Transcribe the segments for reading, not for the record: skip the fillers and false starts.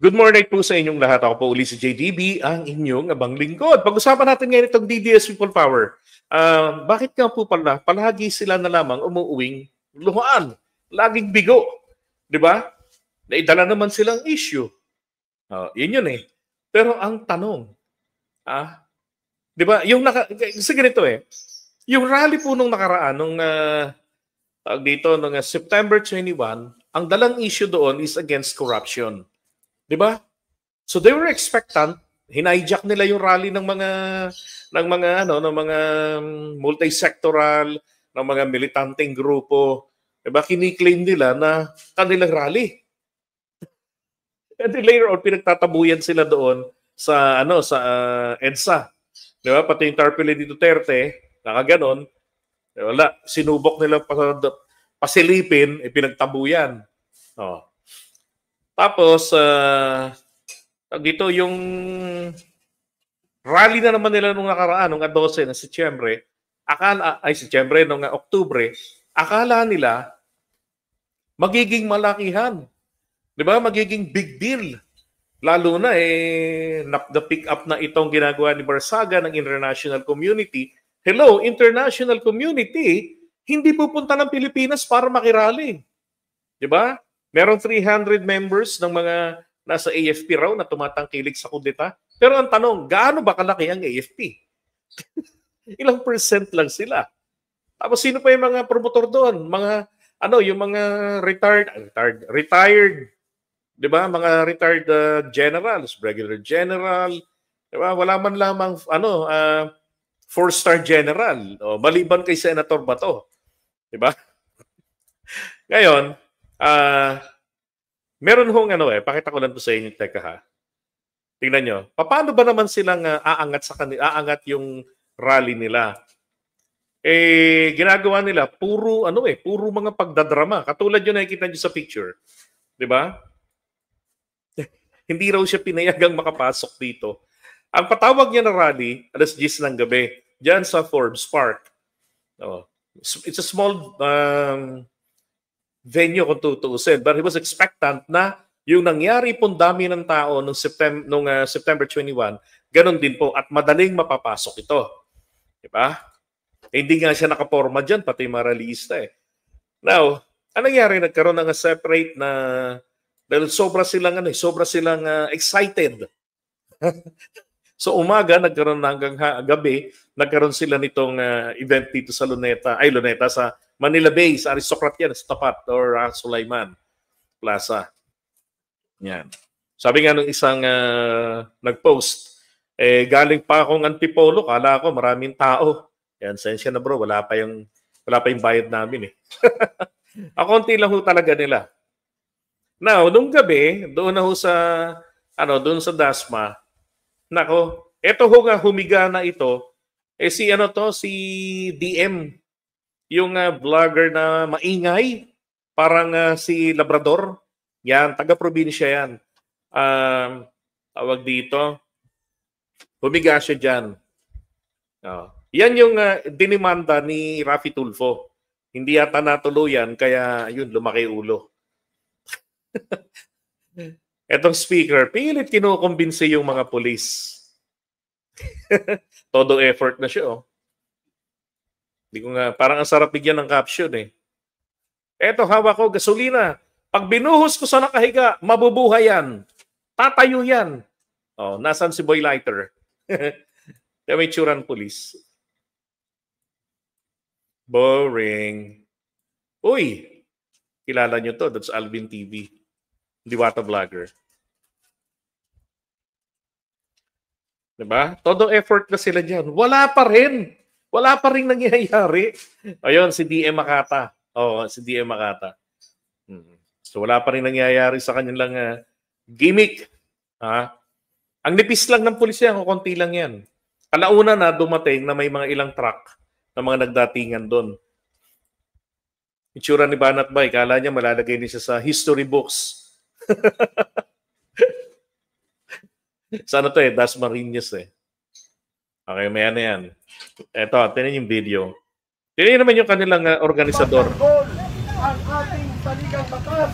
Good morning po sa inyong lahat. Ako po uli si JDB, ang inyong abang lingkod. Pag-usapan natin ngayon itong DDS People Power. Bakit nga po pala, palagi sila na lamang umuuwing luhaan, laging bigo, di ba? Naidala naman silang issue. Yun yun eh. Pero ang tanong, di ba, kasi ganito eh, yung rally po nung nakaraan, nung September 21, ang dalang issue doon is against corruption. Di ba? So they were expectant, hinijack nila yung rally ng mga multi-sectoral, ng mga militanteng grupo. Di ba? Kini-claim nila na kanilang rally. And then later on pinagtatabuyan sila doon sa EDSA. Di ba? Pati yung Tarpili ni Duterte, nakaganon. Wala, sinubok nila pasilipin, pinagtabuyan. Tapos, dito yung rally na naman nila nung nakaraan, nung 12 na Setyembre, nung Oktubre, akala nila magiging malakihan. Di ba? Magiging big deal. Lalo na na-pick up na itong ginagawa ni Barsaga ng international community. Hello, international community, hindi pupunta ng Pilipinas para makirally. Di ba? Merong 300 members ng mga nasa AFP raw na tumatangkilik sa kudeta. Pero ang tanong, gaano ba kalaki ang AFP? Ilang percent lang sila. Tapos sino pa yung mga promotor doon? Yung mga retired, 'di ba? Mga retired generals, regular general, 'di ba? Wala man lamang 4-star general, maliban kay Senator Bato. 'Di ba? Ngayon, meron hong pakita ko lang po sa inyo, teka ha. Tingnan nyo, paano ba naman silang aangat yung rally nila? Ginagawa nila puro mga pagdadrama. Katulad yun nakikita nyo sa picture. 'Di ba? Hindi raw siya pinayagang makapasok dito. Ang patawag niya na rally, 10:00 ng gabi, diyan sa Forbes Park. It's a small venue kung tutuusin. But he was expectant na yung nangyari pong dami ng tao nung September 21, ganun din po at madaling mapapasok ito. Diba? Hindi nga siya nakaporma dyan, pati yung mga rallyista eh. Now, anong nangyari? Nagkaroon ng separate na dahil sobra silang excited. So umaga, nagkaroon hanggang gabi, nagkaroon sila nitong event dito sa Luneta, sa Manila Bay, sa Aristocrat yan, sa tapat, or Sulaiman Plaza. Yan. Sabi nga nung isang nag-post, galing pa akong Antipolo, kala ko maraming tao. Yan, sensya na bro, wala pa yung bayad namin eh. Konti lang ho talaga nila. Now, nung gabi, doon sa Dasma, nako, eto ho nga humiga na ito, si DM, yung vlogger na maingay, parang si Labrador. Yan, taga-probinsya yan. Tawag dito. Humiga siya dyan. Yan yung dinimanda ni Raffy Tulfo. Hindi yata natuluyan, kaya yun, lumaki ulo. Etong speaker, pilit kinukumbinsi yung mga polis. Todo effort na siya, parang ang sarap bigyan ng caption eh. Eto, hawak ko, gasolina. Pag binuhos ko sa nakahiga, mabubuhay yan. Tatayo yan. Nasaan si Boy Lighter? Kaya may tsuran pulis. Boring. Uy, kilala nyo to. That's Alvin TV. Diwata Vlogger. Diba? Todo effort na sila dyan. Wala pa rin. Wala pa rin nangyayari. Ayun, si DM Makata. Si DM Makata. So wala pa rin nangyayari sa kanilang gimmick. Ang nipis lang ng pulis yan, konti lang yan. Alauna na dumating na may mga ilang truck na mga nagdatingan doon. Itsura ni Banat Bay, kala niya malalagay niya sa history books. Sana to Dasmariñas Okay, may ano yan. Eto, tinan yung video. Tinan naman yung kanilang organisador. Ang ating saligang batas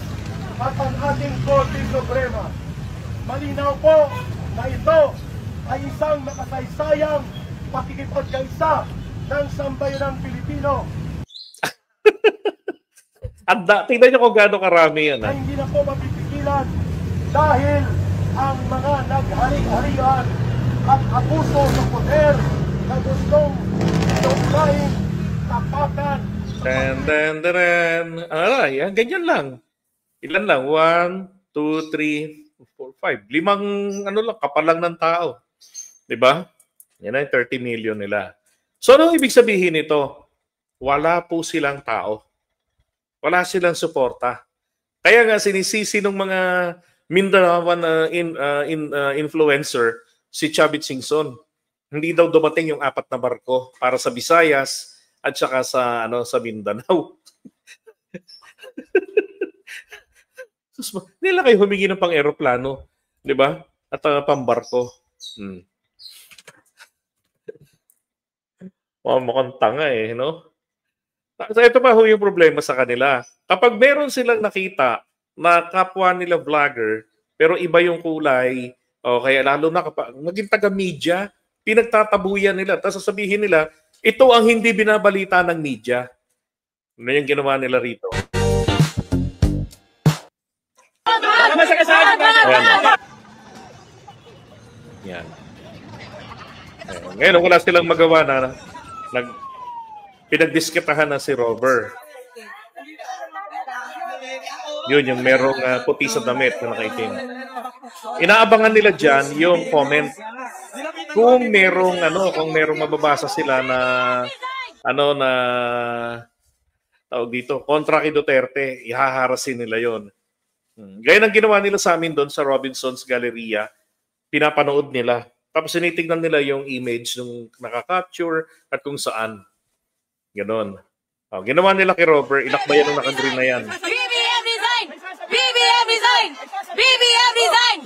at ang ating Korte Suprema. Malinaw po na ito ay isang makasaysayang pakikipagkaisa ng sambayanang Pilipino. Tingnan niyo kung gaano karami yan. Na hindi na po mapipigilan dahil ang mga naghari-harian at abuso sa poder na gustong tungkain, tapakan. Yan, ganyan lang. Ilan lang? 1, 2, 3, 4, 5. 5 ano lang, kapalang ng tao. Diba? Yan ang 30 million nila. So, ano ibig sabihin nito? Wala po silang tao. Wala silang suporta. Kaya nga sinisisi ng mga Mindanaoan influencer si Chavit Singson. Hindi daw dumating yung 4 na barko para sa Visayas at saka sa Mindanao. Nila kayo humingi ng pang-aeroplano, 'di ba? At pambarko. Mukhang tanga no? So ito pa yung problema sa kanila. Kapag meron silang nakita na kapwa nila vlogger, pero iba yung kulay, o kaya lalo na kapag maging taga-media, pinagtatabuyan nila. Tapos sasabihin nila, ito ang hindi binabalita ng media. Ano yung ginawa nila rito? Yan. Ngayon, wala silang magawa na pinagdiskitahan na si Robert. Yun, yung merong puti sa damit na nakaitim. Inaabangan nila dyan yung comment. Kung merong mababasa sila na tawag dito, kontra kay Duterte, ihaharasin nila yon. Gaya ng ginawa nila sa amin doon sa Robinson's Galleria, pinapanood nila. Tapos sinitignan nila yung image ng nakaka-capture at kung saan. Ganon. Ginawa nila kay Robert, inakbayan ng naka-green na yan. BBM resign! BBM resign! BBM resign!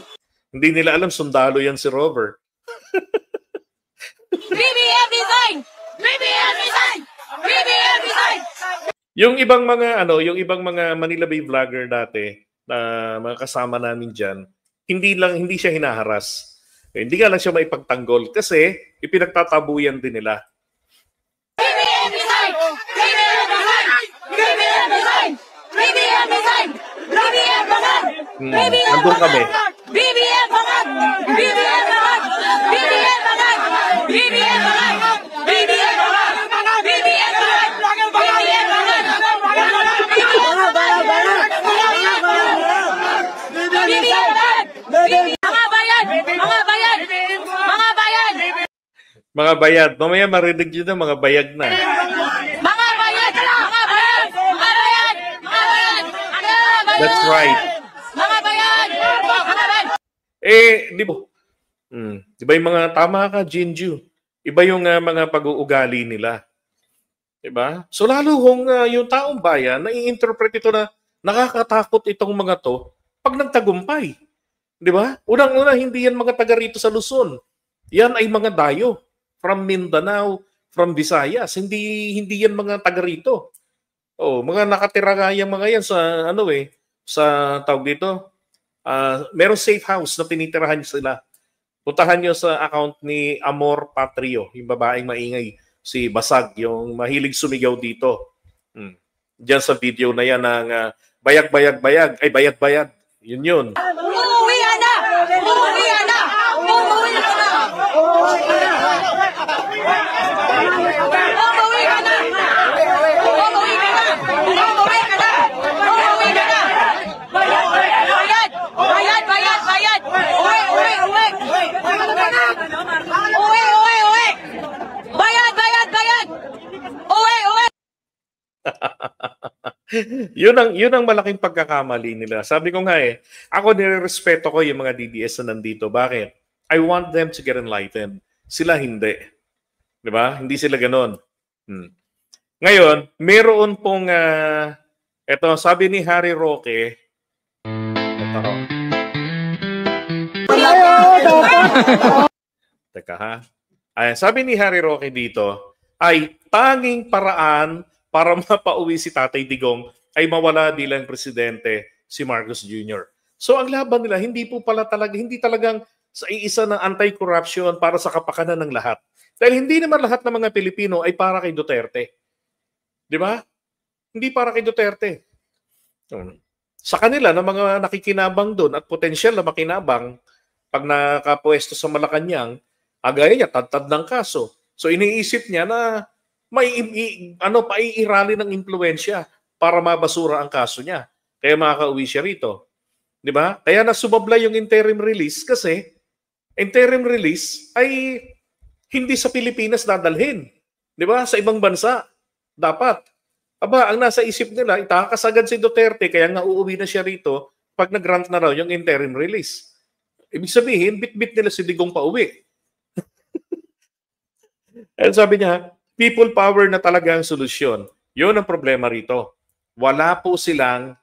Hindi nila alam sundalo yan si Robert. BBM resign! BBM resign! BBM resign! Yung ibang mga Manila Bay vlogger dati na mga kasama namin diyan, hindi siya hinaharas. Hindi nga lang siya maipagtanggol kasi ipinagtatabuyan din nila. BBM resign! BBM resign! BBM resign! BBM resign! BBM bangan! Nandun kami. BBM bangan! BBM bangan! BBM bangan! BBM bangan! BBM bangan! BBM bangan! BBM bangan! BBM bangan! Mga bayan! Mga bayan! Mga bayan! Mga bayad. Mamaya marinig nyo na mga bayag na. Mga bayan! Mga bayan! Mga bayan! Mga bayan! That's right. Mga bayan! Mga bayan! Di ba? Di ba yung mga tama ka, Jinju? Iba yung mga pag-uugali nila. Di ba? So lalo kung yung taong bayan, nai-interpret ito na nakakatakot itong mga to pag nagtagumpay. Di ba? Unang-una, hindi yan mga taga rito sa Luzon. Yan ay mga dayo. From Mindanao, from Visayas. Hindi yan mga taga rito. Mga nakatira nga yung mga yan sa sa tawag dito. Merong safe house na tinitirahan sila. Puntahan nyo sa account ni Amor Patrio, yung babaeng maingay, si Basag, yung mahilig sumigaw dito. Diyan sa video na yan ng bayag-bayag-bayag, ay bayad-bayad. Yun. Umuwi ka na! Umuwi ka na! Umuwi ka na! Umuwi ka na! Umuwi ka na! Umuwi ka na! Umuwi ka na! Umuwi ka na! Bayad! Bayad! Bayad! Bayad! Uwi! Uwi! Uwi! Uwi! Uwi! Uwi! Bayad! Bayad! Bayad! Uwi! Uwi! Yun ang malaking pagkakamali nila. Sabi ko nga ako nirerespeto ko yung mga DDS na nandito. Bakit? I want them to get enlightened. Sila hindi. Di ba? Hindi sila ganon. Ngayon, meron pong eto, sabi ni Harry Roque, ito ho. Teka ha. Sabi ni Harry Roque dito, ay tanging paraan para mapauwi si Tatay Digong ay mawala bilang presidente si Marcos Jr. So ang laban nila, hindi talagang sa iisa ng anti-corruption para sa kapakanan ng lahat. Dahil hindi naman lahat ng mga Pilipino ay para kay Duterte. Di ba? Hindi para kay Duterte. Sa kanila, ng mga nakikinabang doon at potensyal na makinabang, pag nakapwesto sa Malacanang, agaya niya, tad-tad ng kaso. So iniisip niya na paiirali ng impluensya para mabasura ang kaso niya. Kaya makakauwi siya rito. Di ba? Kaya nasubablay yung interim release kasi interim release ay hindi sa Pilipinas dadalhin. Di ba? Sa ibang bansa. Dapat. Aba, ang nasa isip nila, itakasagad si Duterte kaya nga uuwi na siya rito pag nag-grant na raw yung interim release. Ibig sabihin, bit-bit nila si Digong pauwi. And sabi niya, people power na talaga ang solusyon. Yun ang problema rito. Wala po silang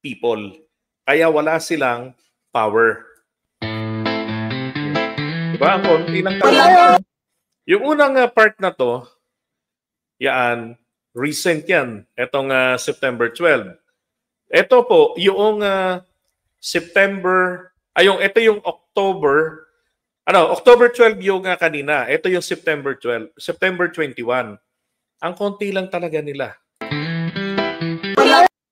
people. Kaya wala silang power. Diba? Ang konti ng talaga. Yung unang part na to, recent yan. Itong September 12. Ito po, yung ito yung October 12 yung kanina. Ito yung September 12, September 21. Ang konti lang talaga nila.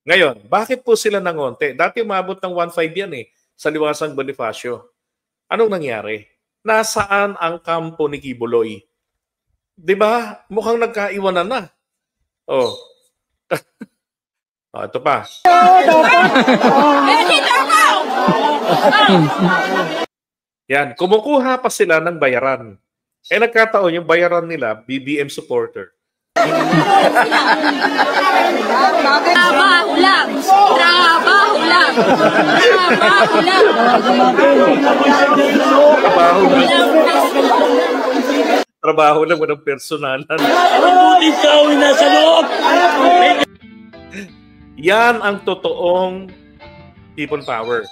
Ngayon, bakit po sila nangonte? Dati umabot ng 1.5 yan sa Liwasang Bonifacio. Anong nangyari? Nasaan ang kampo ni Kibuloy? 'Di ba? Mukhang nagkaiwanan na. Oh. Ito pa. Yan, kumukuha pa sila ng bayaran. Nagkataon yung bayaran nila, BBM supporter. Trabaho lang! Trabaho lang! Trabaho lang! Trabaho lang, walang personalan. Yan ang totoong people power.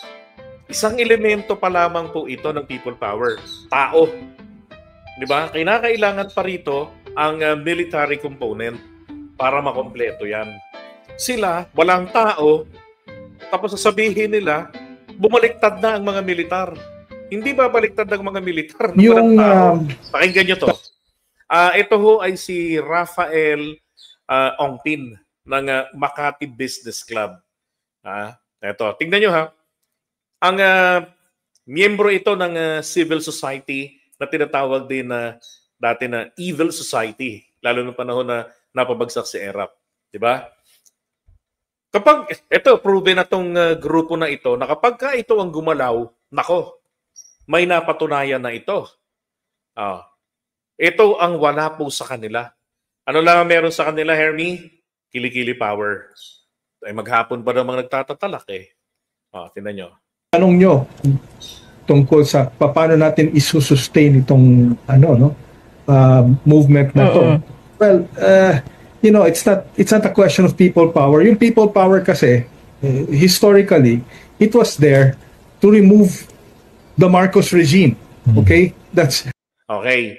Isang elemento pa lamang po ito ng people power. Tao. Di ba? Kinakailangan pa rito ang military component para makompleto yan. Sila, walang tao, tapos sasabihin nila, bumaliktad na ang mga militar. Hindi ba baliktad ng mga militar na walang tao? Pakinggan nyo to. Ito ho ay si Rafael Ongpin ng Makati Business Club. Ito, tingnan nyo ha. Ang miyembro ito ng civil society na tinatawag din na dati na evil society, lalo ng panahon na napabagsak si ERAP. Diba? Kapag, ito, proven na itong grupo na ito, na kapag ka ito ang gumalaw, nako, may napatunayan na ito. Ito ang wala po sa kanila. Ano lang ang meron sa kanila, Hermie? Kilikili power. Ay maghapon ba namang nagtatatalak tingnan nyo. Tanong nyo tungkol sa paano natin isusustain itong movement na to. Well, it's not a question of people power. Yung people power kasi historically it was there to remove the Marcos regime. Okay? That's okay.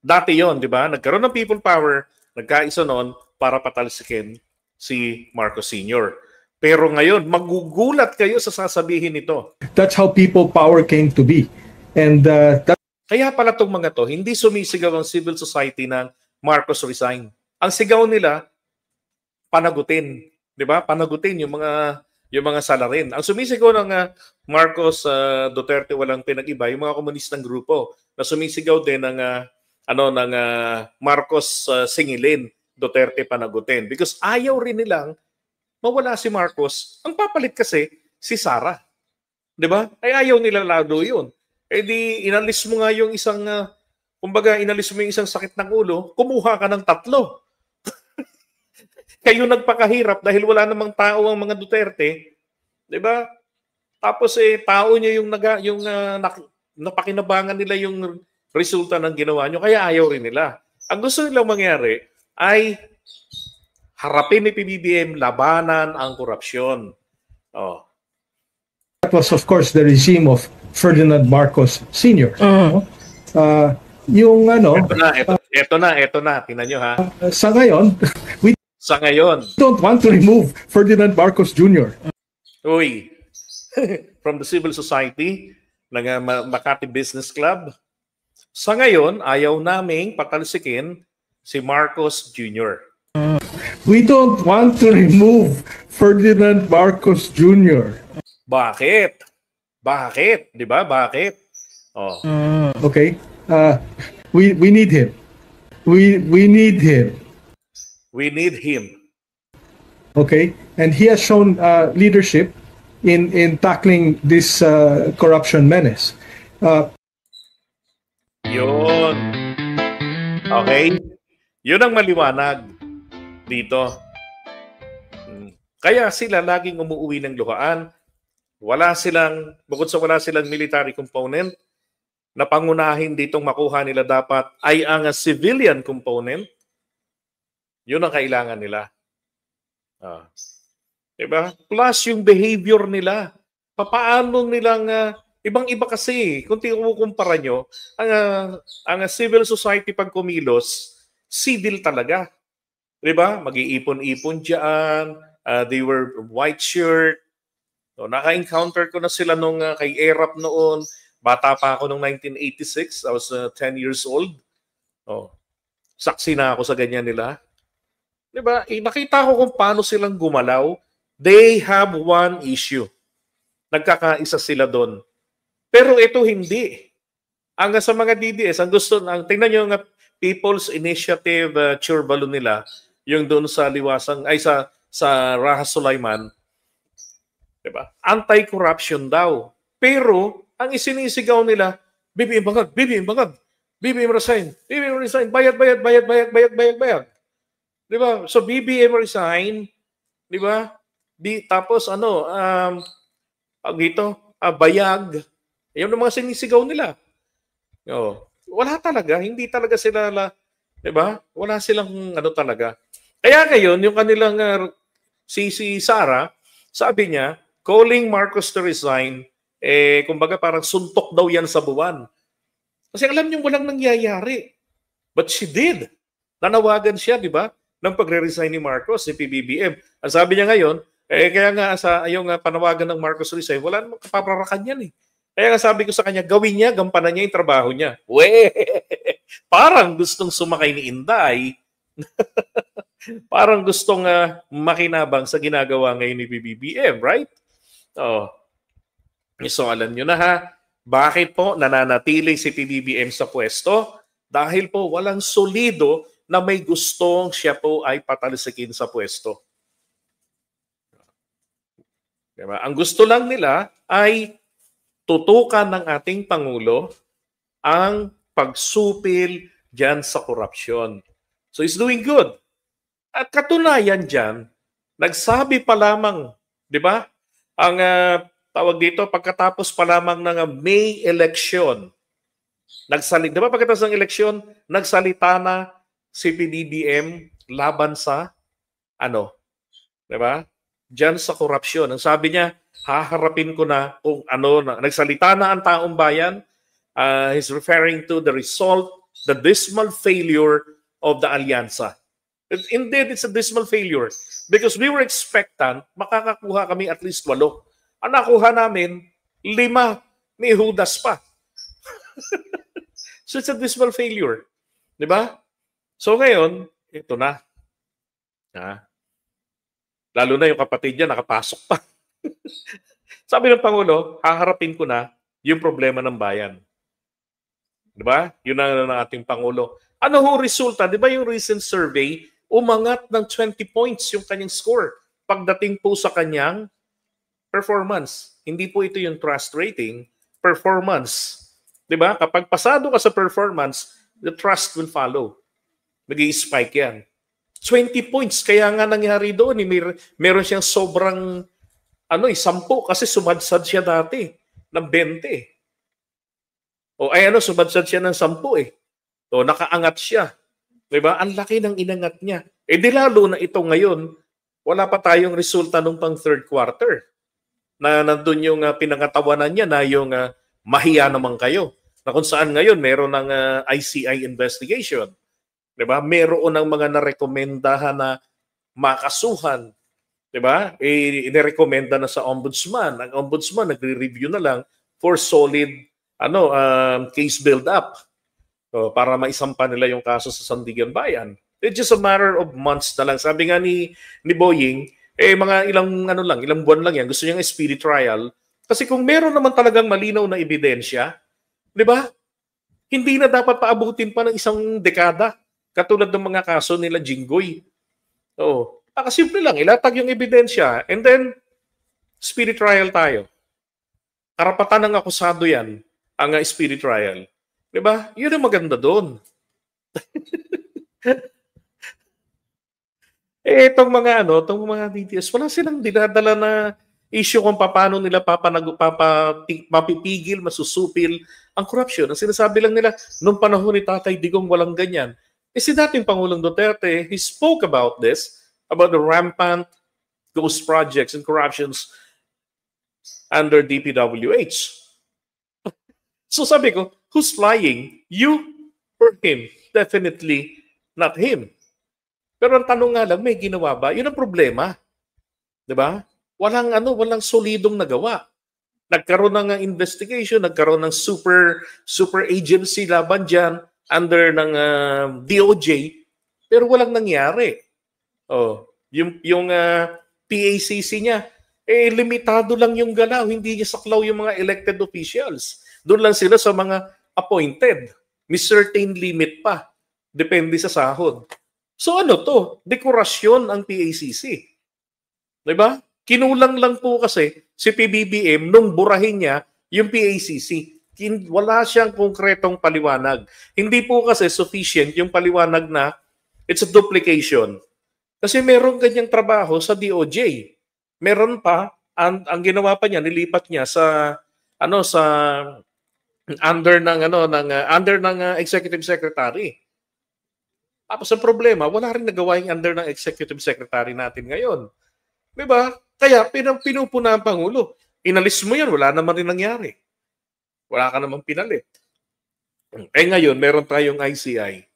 Dati 'yon, 'di ba? Nagkaroon ng people power, nagkaisa noon para patalsikin si Marcos Sr. Pero ngayon, magugulat kayo sa sasabihin nito. That's how people power came to be. And kaya pala itong mga to, hindi sumisigaw ang civil society ng Marcos resign. Ang sigaw nila, panagutin. Di ba? Panagutin yung mga salarin. Ang sumisigaw ng Marcos Duterte walang pinag-iba, yung mga komunistang grupo na sumisigaw din ng Marcos singilin, Duterte panagutin. Because ayaw rin nilang mawala si Marcos. Ang papalit kasi si Sara. 'Di ba? Ay ayaw nila lalo 'yun. Di inalis mo nga yung isang inalis mo yung isang sakit ng ulo, kumuha ka ng 3. Kayo nagpakahirap dahil wala namang tao ang mga Duterte, 'di ba? Tapos tao niyo yung napakinabangan nila yung resulta ng ginawa niyo, kaya ayaw rin nila. Ang gusto nilang mangyari ay harapin ni PBBM, labanan ang korupsyon. That was of course the regime of Ferdinand Marcos Sr. Yung ito na, tingnan nyo ha. Sa ngayon, we don't want to remove Ferdinand Marcos Jr. Uy, from the civil society ng Makati Business Club. Sa ngayon, ayaw naming patalsikin si Marcos Jr. We don't want to remove Ferdinand Marcos Jr. Bakit? Bakit? Di ba? Bakit? Oh. Okay? We need him. We need him. We need him. Okay? And he has shown leadership in tackling this corruption menace. Yun. Okay? Yun ang maliwanag dito. Kaya sila laging umuwi ng luhaan. Bukod sa wala silang military component, na pangunahin ditong makuha nila dapat ay ang civilian component. Yun ang kailangan nila. Diba? Plus yung behavior nila. Paano nilang, ibang-iba kasi, kung kukumpara nyo, ang civil society pag kumilos, civil talaga. Diba? Mag-iipon-ipon dyan, they were white shirt. So, naka-encounter ko na sila nung kay Erap noon. Bata pa ako nung 1986. I was 10 years old. Saksi na ako sa ganyan nila. Diba? Nakita ko kung paano silang gumalaw. They have one issue. Nagkakaisa sila doon. Pero ito hindi. Ang sa mga DDS, tingnan nyo nga People's Initiative Churbalon nila, yung doon sa liwasang, sa Raha Sulaiman, diba? Anti-corruption daw. Pero, ang isinisigaw nila, BBM Bangag, BBM Bangag, BBM resign, bayad. Diba? So, BBM resign, diba? Tapos, bayag. Yan ang mga sinisigaw nila. Wala talaga, hindi talaga sila, diba? Wala silang talaga. Kaya ngayon, yung kanilang, si Sara, sabi niya, calling Marcos to resign, kumbaga parang suntok daw yan sa buwan. Kasi alam niyo walang nangyayari. But she did. Nanawagan siya, di ba? Ng pagre-resign ni Marcos, ni PBBM. Ang sabi niya ngayon, kaya nga sa yung panawagan ng Marcos resign, wala namang kapaparakan yan eh. Kaya nga sabi ko sa kanya, gawin niya, gampanan niya yung trabaho niya. Parang gustong sumakay ni Inday. Parang gustong makinabang sa ginagawa ngayon ni PBBM, right? So alam nyo na ha, bakit po nananatili si PBBM sa pwesto? Dahil po walang solido na may gustong siya po ay patalsikin sa pwesto. Diba? Ang gusto lang nila ay tutukan ng ating Pangulo ang pagsupil dyan sa korupsyon. So he's doing good. At katunayan dyan, nagsabi pa lamang, di ba? Ang tawag dito, pagkatapos pa lamang ng May election, di ba pagkatapos ng eleksyon, nagsalita na si PBBM laban sa, di ba? Diyan sa korupsyon. Ang sabi niya, haharapin ko na kung nagsalita na ang taong bayan, he's referring to the result, the dismal failure of the Alyansa. Indeed, it's a dismal failure because we were expectant makakakuha kami at least 8. Ang nakuha namin, 5. May Judas pa. So it's a dismal failure. Di ba? So ngayon, ito na. Lalo na yung kapatid niya, nakapasok pa. Sabi ng Pangulo, haharapin ko na yung problema ng bayan. Di ba? Yun ang ating Pangulo. Ano ho resulta? Di ba yung recent survey, umangat ng 20 points yung kanyang score pagdating po sa kanyang performance. Hindi po ito yung trust rating, performance. Diba? Kapag pasado ka sa performance, the trust will follow. Nag-i-spike yan. 20 points. Kaya nga nangyari doon, meron siyang sobrang 10 kasi sumadsad siya dati ng 20. Sumadsad siya ng 10 eh. So, nakaangat siya. Diba? Ang laki ng inangat niya. Di lalo na ito ngayon, wala pa tayong resulta nung pang third quarter. Na nandun yung pinangatawanan niya na yung mahiya naman kayo. Na kung saan ngayon meron ng ICI investigation. Diba? Meron ng mga narekomendahan na makasuhan 'Diba? Inirekomenda na sa ombudsman. Ang ombudsman nagre-review na lang for solid case build-up. So, para maisampa nila yung kaso sa Sandigan Bayan. It's just a matter of months na lang. Sabi nga ni Boying, mga ilang buwan lang yan. Gusto niyang speedy trial. Kasi kung meron naman talagang malinaw na ebidensya, 'di ba? Hindi na dapat paabutin pa ng isang dekada. Katulad ng mga kaso nila Jinggoy. Oo. Simple lang, ilatag yung ebidensya and then speedy trial tayo. Karapatan ng akusado yan, ang speedy trial. Diba? Yun ang maganda doon. Itong mga DTS, wala silang dinadala na issue kung paano nila mapipigil, masusupil ang corruption. Ang sinasabi lang nila, nung panahon ni Tatay Digong walang ganyan. Si dating Pangulong Duterte, he spoke about this, about the rampant ghost projects and corruptions under DPWH. So sabi ko, who's lying? You or him? Definitely not him. Pero ang tanong nga lang, may ginawa ba? Yun ang problema. 'Di ba? Walang solidong nagawa. Nagkaroon ng investigation, nagkaroon ng super agency laban diyan under ng DOJ, pero walang nangyari. Yung PACC niya, limitado lang yung galaw, hindi niya saklaw yung mga elected officials. Doon lang sila sa mga appointed. May certain limit pa. Depende sa sahod. So dekorasyon ang PACC. Diba? Kinulang lang po kasi si PBBM nung burahin niya yung PACC. Wala siyang konkretong paliwanag. Hindi po kasi sufficient yung paliwanag na it's a duplication. Kasi meron ganyang trabaho sa DOJ. Meron pa, ang ginawa pa niya, nilipat niya sa under ng executive secretary. Tapos ang problema, wala rin nagawa yung under ng executive secretary natin ngayon. Diba? Kaya pinupuna ang Pangulo. Inalis mo yan, wala naman rin nangyari. Wala ka namang pinalit. Ngayon, meron tayong ICI.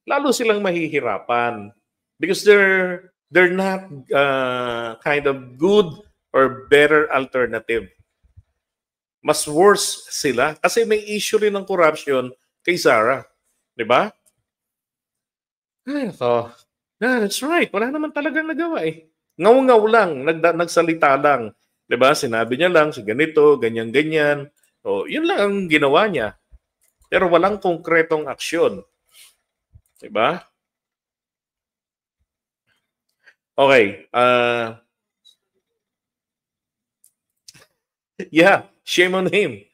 Lalo silang mahihirapan because they're not kind of good or better alternative. Mas worse sila kasi may issue rin ng corruption kay Sara. Diba? That's right. Wala naman talagang nagawa eh. Ngaw-ngaw lang, nagsalita lang. Diba? Sinabi niya lang, si ganito, ganyan-ganyan. Yun lang ang ginawa niya. Pero walang konkretong aksyon. Diba? Okay. Yeah, shame on him.